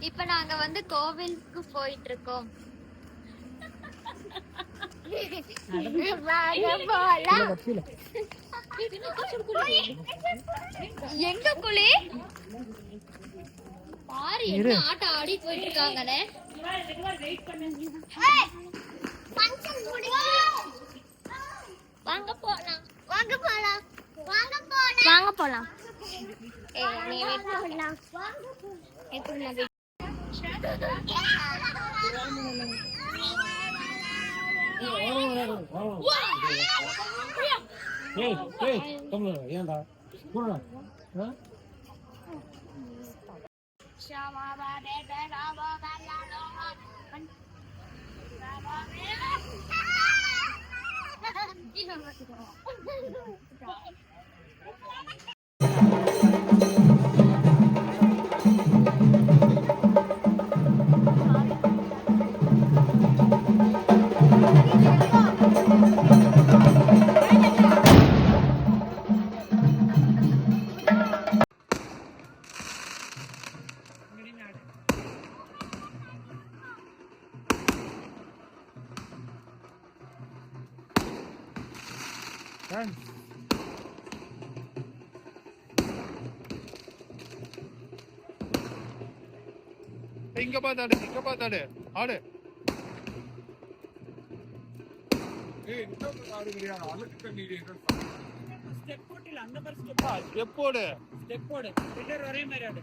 இப்ப நாங்க வந்து கோவிலுக்கு போயிட்டு இருக்கோம். எங்க குளி பாரு என்ன ஆட்டம் ஆடி போயிட்டு இருக்காங்கன்னு. வாங்க போலாம் வாங்க போலாம் வாங்க போலாம் வாங்க போலாம். ஏன்டா இங்க பார்த்தாடு ஆடு. ஸ்டெப் போடு ஒரே மாதிரி ஆடு.